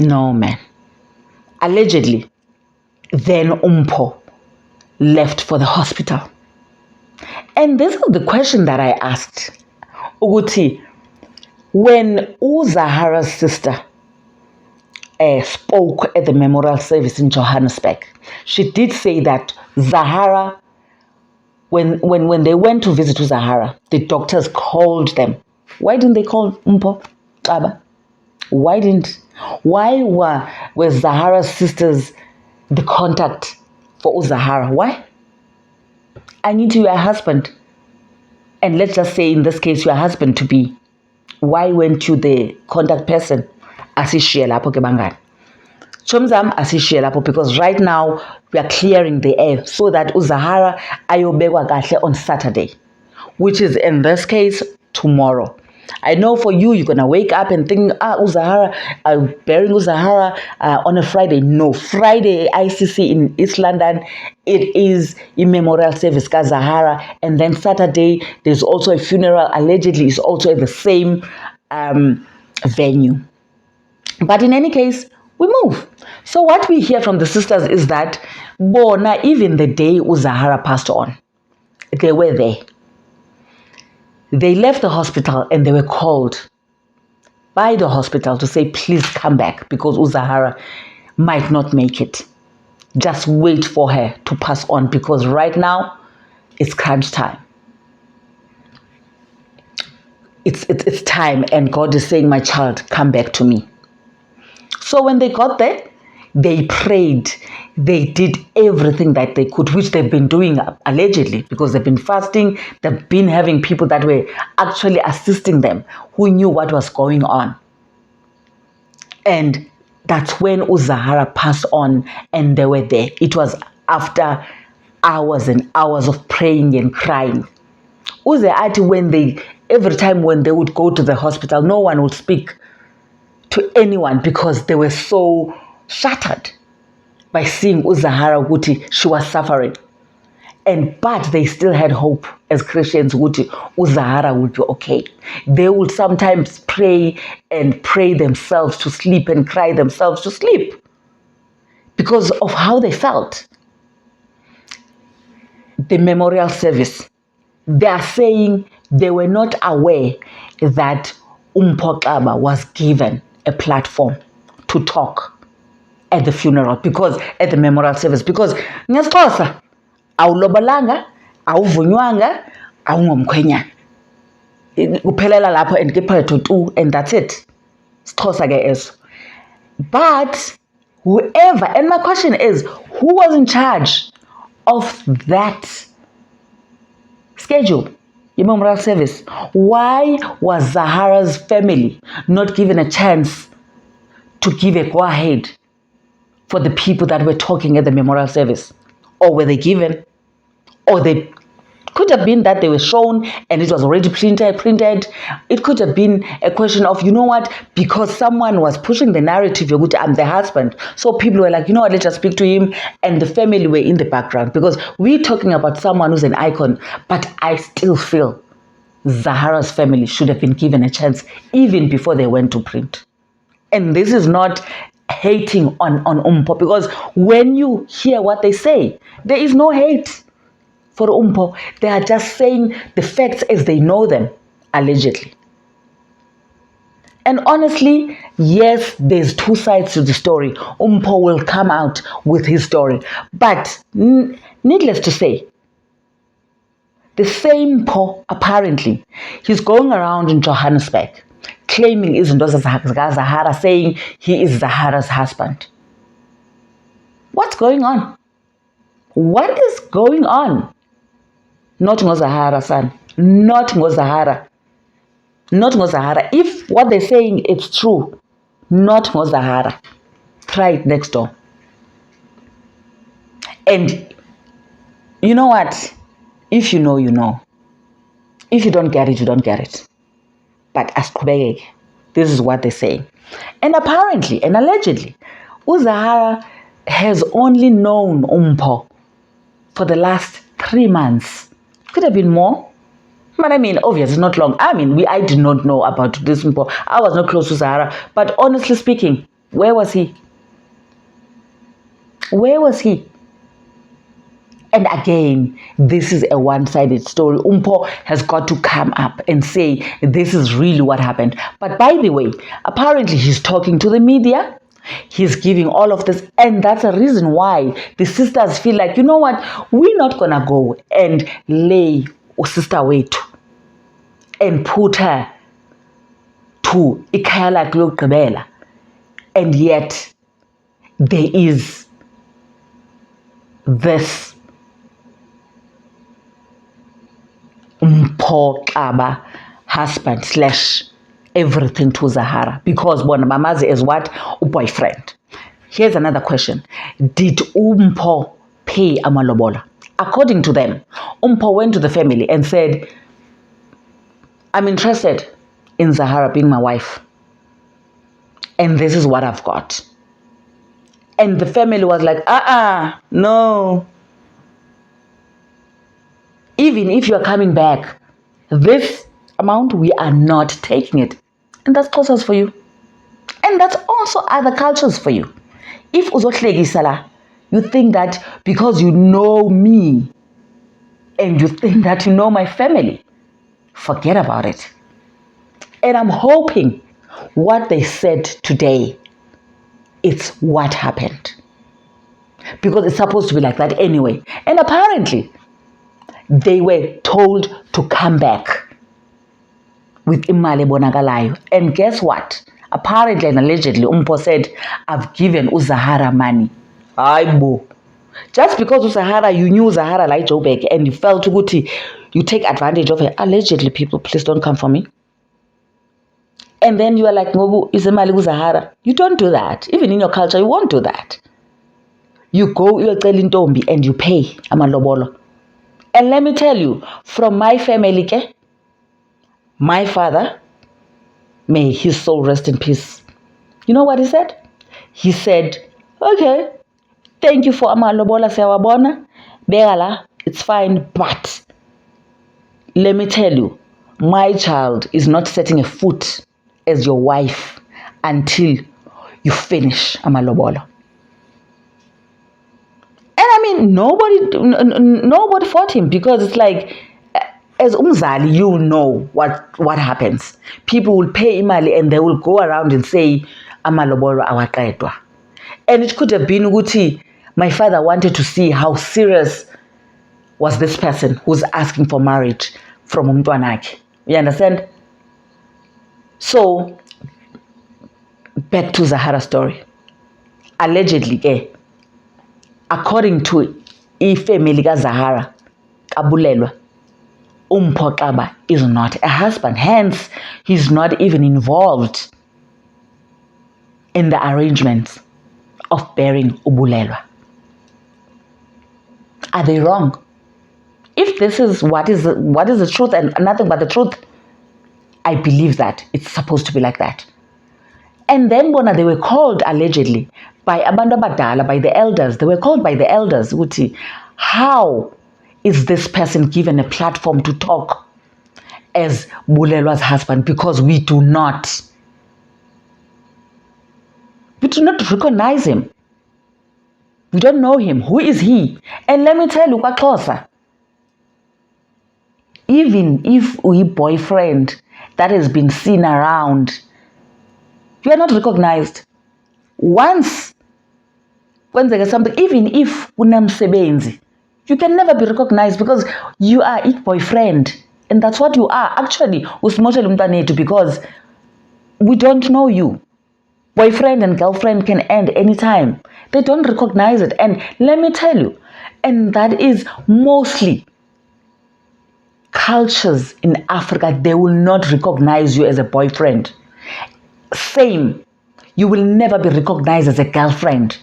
No, man. Allegedly, then Umpo left for the hospital. And this is the question that I asked. Uguti, when ZAHARA's sister spoke at the memorial service in Johannesburg, she did say that ZAHARA, when they went to visit ZAHARA, the doctors called them. Why didn't they call Umpo? Aba? Why were ZAHARA's sisters the contact for ZAHARA? Why? I need your husband. And let's just say in this case, your husband to be. Why weren't you the contact person? Asishiya lapho ke bangani. Chomzam asishiya lapho, because right now we are clearing the air so that ZAHARA ayobekwa kahle on Saturday, which is in this case tomorrow. I know for you, you're gonna wake up and think, ZAHARA, burying ZAHARA on a Friday. No, Friday ICC in East London, it is a memorial service ka ZAHARA, and then Saturday there's also a funeral. Allegedly, it's also at the same venue. But in any case, we move. So what we hear from the sisters is that bona, even the day ZAHARA passed on, they were there. They left the hospital and they were called by the hospital to say, please come back because ZAHARA might not make it. Just wait for her to pass on because right now it's crunch time. It's time, and God is saying, my child, come back to me. So when they got there, they prayed. They did everything that they could, which they've been doing allegedly, because they've been fasting. They've been having people that were actually assisting them who knew what was going on. And that's when ZAHARA passed on and they were there. It was after hours and hours of praying and crying. Every time when they would go to the hospital, no one would speak to anyone because they were so shattered by seeing ZAHARA Guti, she was suffering. But they still had hope as Christians, Guti, ZAHARA would be okay. They would sometimes pray and pray themselves to sleep and cry themselves to sleep because of how they felt. The memorial service, they are saying they were not aware that Umpo was given a platform to talk at the funeral, because at the memorial service, because ngesixhosa awulobolanga, awuvunywanga, awungomkhwenyana, kuphelela lapho and kephetho tu, and that's it. Sixhosa ke eso. But whoever, and my question is, who was in charge of that schedule, the memorial service? Why was ZAHARA's family not given a chance to give a go-ahead for the people that were talking at the memorial service? Or were they given? Or they could have been that they were shown and it was already printed. It could have been a question of, you know what, because someone was pushing the narrative, I'm the husband. So people were like, you know what, let's just speak to him. And the family were in the background because we're talking about someone who's an icon. But I still feel ZAHARA's family should have been given a chance even before they went to print. And this is not hating on Umpo, because when you hear what they say, there is no hate for Umpo. They are just saying the facts as they know them, allegedly. And honestly, yes, there's two sides to the story. Umpo will come out with his story. But needless to say, the same Mpo, apparently, he's going around in Johannesburg claiming izinto ZAHARA, saying he is ZAHARA's husband. What's going on? What is going on? Not ZAHARA, son. Not ZAHARA. Not ZAHARA. If what they're saying is true, not ZAHARA. Try it next door. And you know what? If you know, you know. If you don't get it, you don't get it. But asiqhubekeke. This is what they're saying. And apparently and allegedly, ZAHARA has only known Umpo for the last 3 months. Could have been more. But I mean, obviously not long. I mean, I did not know about this Umpo. I was not close to ZAHARA. But honestly speaking, Where was he? Where was he? And again, this is a one-sided story. Umpo has got to come up and say, this is really what happened. But by the way, apparently he's talking to the media. He's giving all of this. And that's a reason why the sisters feel like, you know what? We're not going to go and lay Sister Wetu and put her to ikhaya lokugqibela. And yet, there is this Mpho Xaba husband / everything to Zahara, because bona mamazi is what? A boyfriend. Here's another question. Did Mpho pay amalobola? According to them, Mpho went to the family and said, I'm interested in Zahara being my wife. And this is what I've got. And the family was like, no. Even if you're coming back, this amount, we are not taking it. And that's cultures for you. And that's also other cultures for you. If uzohlekisala, you think that because you know me and you think that you know my family, forget about it. And I'm hoping what they said today, it's what happened. Because it's supposed to be like that anyway. And apparently, they were told to come back with imali bonakalayo. And guess what? Apparently and allegedly, Mpho said, I've given uZahara money. Aibo. Just because uZahara, you knew Zahara like Joburg and you felt good, you take advantage of her. Allegedly, people, please don't come for me. And then you are like, Ngobu, is imali uZahara. You don't do that. Even in your culture, you won't do that. You go, you're telling Tombi and you pay amalobolo. And let me tell you, from my family, my father, may his soul rest in peace. You know what he said? He said, okay, thank you for amalobola sewabona, begala, it's fine, but let me tell you, my child is not setting a foot as your wife until you finish amalobola. And I mean, nobody fought him, because it's like, as umzali, you know what happens. People will pay imali and they will go around and say, amalobolo awaqedwa. And it could have been ukuthi my father wanted to see how serious was this person who's asking for marriage from umntwanakhe. You understand? So, back to Zahara's story. Allegedly, according to ifamily kaZahara, Kabulelwa, Mpho Xaba is not a husband. Hence, he's not even involved in the arrangements of bearing Ubulelwa. Are they wrong? If this is what is the truth and nothing but the truth, I believe that it's supposed to be like that. And then bona, they were called allegedly by abantu abadala, by the elders. They were called by the elders. Uti, how is this person given a platform to talk as Bulelwa's husband? Because we do not recognize him. We don't know him. Who is he? And let me tell you, kwaXhosa, even if we boyfriend that has been seen around, you are not recognized. Once when there is something, even if unamsebenzi, you can never be recognized because you are a boyfriend. And that's what you are. Actually, usimoshele umntwanethu, because we don't know you. Boyfriend and girlfriend can end anytime. They don't recognize it. And let me tell you, and that is mostly cultures in Africa, they will not recognize you as a boyfriend. Same, you will never be recognized as a girlfriend.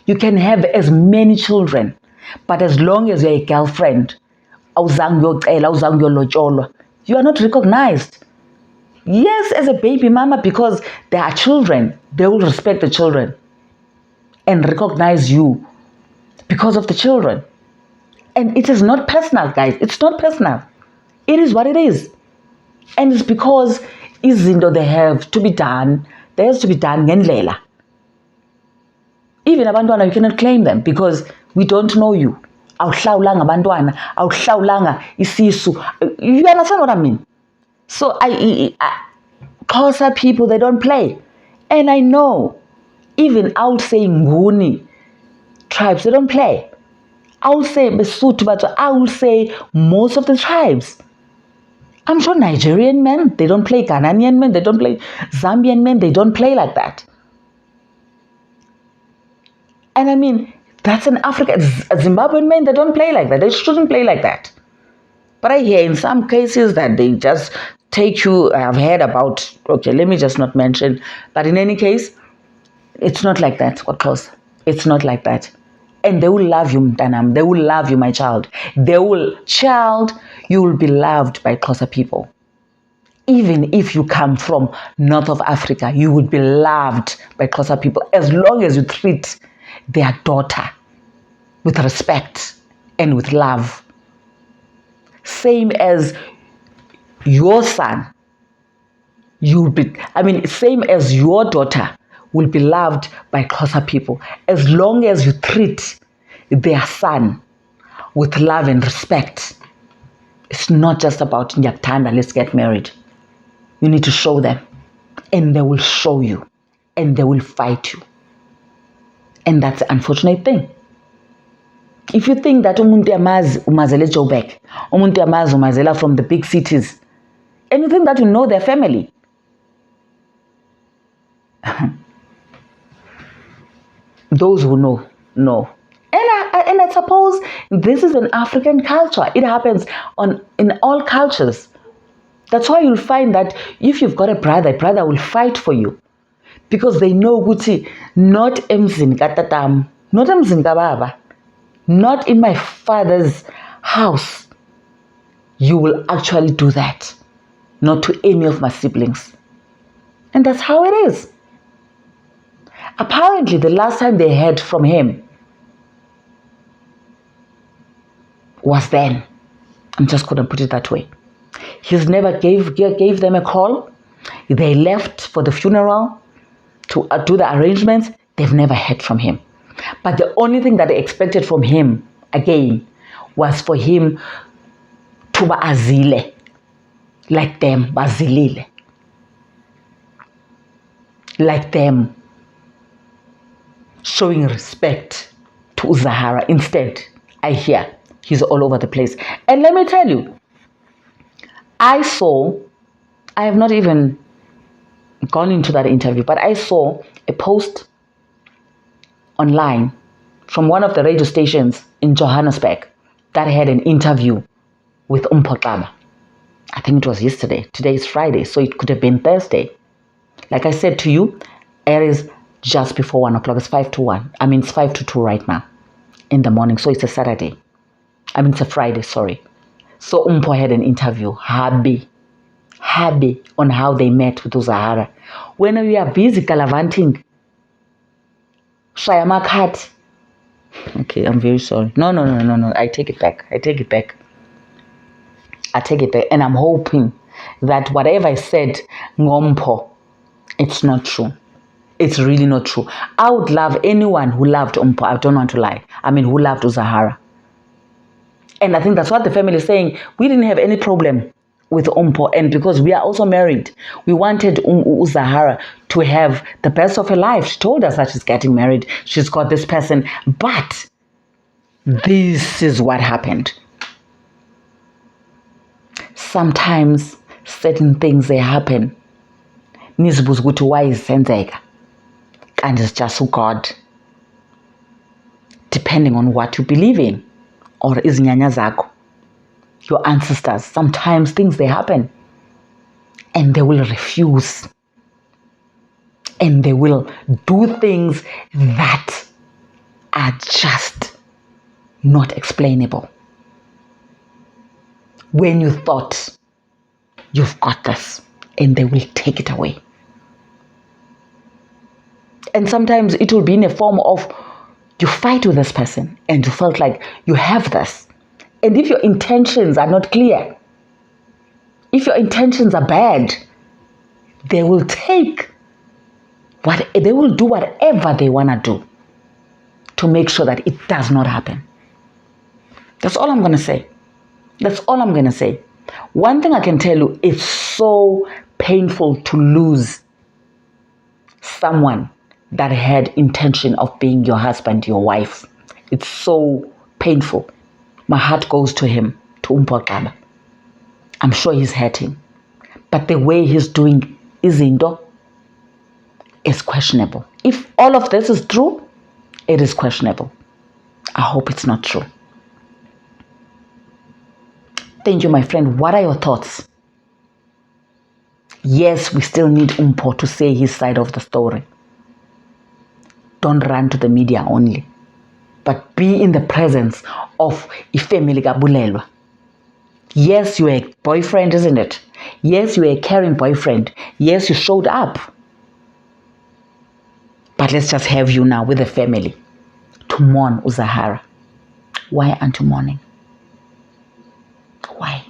You can have as many children, but as long as you're a girlfriend, you are not recognized. Yes, as a baby mama, because there are children, they will respect the children and recognize you because of the children. And it is not personal, guys. It's not personal. It is what it is. And it's because izinto they have to be done, they have to be done ngendlela. Even abantwana, you cannot claim them because we don't know you. Awuhlawulanga abantwana, awuhlawulanga isisu. You understand what I mean? So Xhosa people, they don't play. And I know, even I would say Nguni tribes, they don't play. I will say Besotho, but I will say most of the tribes. I'm sure Nigerian men, they don't play. Ghanaian men, they don't play. Zambian men, they don't play like that. And I mean, that's in Africa. Zimbabwean men, they don't play like that. They shouldn't play like that. But I hear in some cases that they just take you. I've heard about, okay, let me just not mention. But in any case, it's not like that, Xhosa. It's not like that. And they will love you, Mtanam. They will love you, my child. You will be loved by Xhosa people. Even if you come from north of Africa, you would be loved by Xhosa people as long as you treat their daughter with respect and with love. Same as your son, same as your daughter will be loved by Xhosa people as long as you treat their son with love and respect. It's not just about Nyaktanda, let's get married. You need to show them, and they will show you, and they will fight you. And that's the unfortunate thing. If you think that umuntu yamazi umazele Joburg, umuntu yamazi umazela from the big cities, and you think that you know their family, those who know. And I suppose this is an African culture. It happens in all cultures. That's why you'll find that if you've got a brother will fight for you. Because they know Guti, not emzini katatam, not emzini kababa, not in my father's house. You will actually do that. Not to any of my siblings. And that's how it is. Apparently, the last time they heard from him was then. I'm just going to put it that way. He's never gave them a call. They left for the funeral to do the arrangements. They've never heard from him. But the only thing that they expected from him, again, was for him to be azile. Like them, bazilile. Like them, showing respect to Zahara. Instead, I hear he's all over the place. And let me tell you, I have not even gone into that interview, but I saw a post online from one of the radio stations in Johannesburg that had an interview with Mpho. I think it was yesterday. Today is Friday, so it could have been Thursday. Like I said to you, it is just before 1 o'clock. It's 5 to 1. It's 5 to 2 right now in the morning. So it's a Saturday. It's a Friday, sorry. So Mpho had an interview, happy on how they met with ZAHARA. When we are busy galavanting, Shayamakat. Okay, I'm very sorry. No. I take it back. And I'm hoping that whatever I said, Mpho, it's not true. It's really not true. I would love anyone who loved Mpho. I don't want to lie. Who loved ZAHARA. And I think that's what the family is saying. We didn't have any problem with Mpho. And because we are also married, we wanted ZAHARA to have the best of her life. She told us that she's getting married. She's got this person. But this is what happened. Sometimes certain things, they happen. Nizibuza ukuthi why isenzeka. And it's just God. Depending on what you believe in. Or izinyanya zakho. Your ancestors. Sometimes things, they happen. And they will refuse. And they will do things that are just not explainable. When you thought you've got this, and they will take it away. And sometimes it will be in a form of you fight with this person and you felt like you have this. And if your intentions are not clear, if your intentions are bad, they will do whatever they want to do. to make sure that it does not happen. That's all I'm going to say. That's all I'm going to say. One thing I can tell you, it's so painful to lose someone that had intention of being your husband, your wife. It's so painful. My heart goes to him, to Umpokaba. I'm sure he's hurting. But the way he's doing izinto is questionable. If all of this is true, it is questionable. I hope it's not true. Thank you, my friend. What are your thoughts? Yes, we still need Umpo to say his side of the story. Don't run to the media only, but be in the presence of ifemeli kabulelwa. Yes, you're a boyfriend, isn't it? Yes, you're a caring boyfriend. Yes, you showed up. But let's just have you now with the family to mourn ZAHARA. Why aren't you mourning? Why?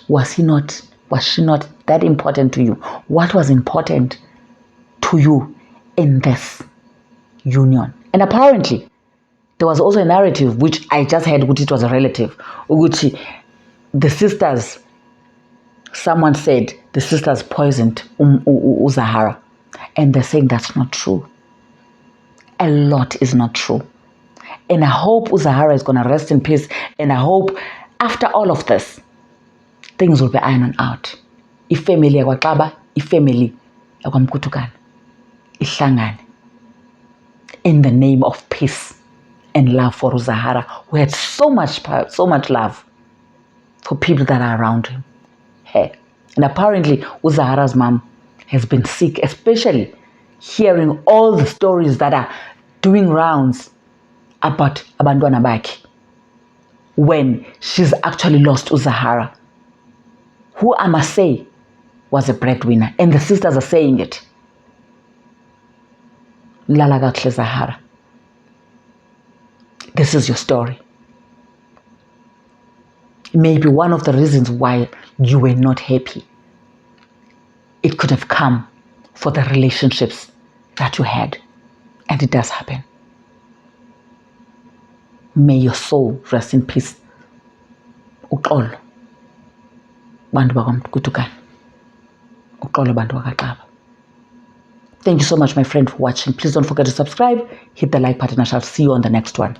Was she not that important to you? What was important to you in this union? And apparently, there was also a narrative which I just heard, which it was a relative, which the sisters, someone said the sisters poisoned ZAHARA. And they're saying that's not true. A lot is not true. And I hope ZAHARA is going to rest in peace. And I hope after all of this, things will be ironed out. Ifamily yakwaXaba, ifamily yakwaMkutukana, ihlangane in the name of peace and love for ZAHARA, who had so much love for people that are around him. Hey. And apparently, ZAHARA's mom has been sick, especially hearing all the stories that are doing rounds about abantwana bakhe when she's actually lost ZAHARA, who I must say was a breadwinner, and the sisters are saying it. Lala kahle ZAHARA. This is your story. Maybe one of the reasons why you were not happy, it could have come for the relationships that you had. And it does happen. May your soul rest in peace. Uxolo bantu bakwaMkutukana. Uxolo bantu bakaXaba. Thank you so much, my friend, for watching. Please don't forget to subscribe, hit the like button. I shall see you on the next one.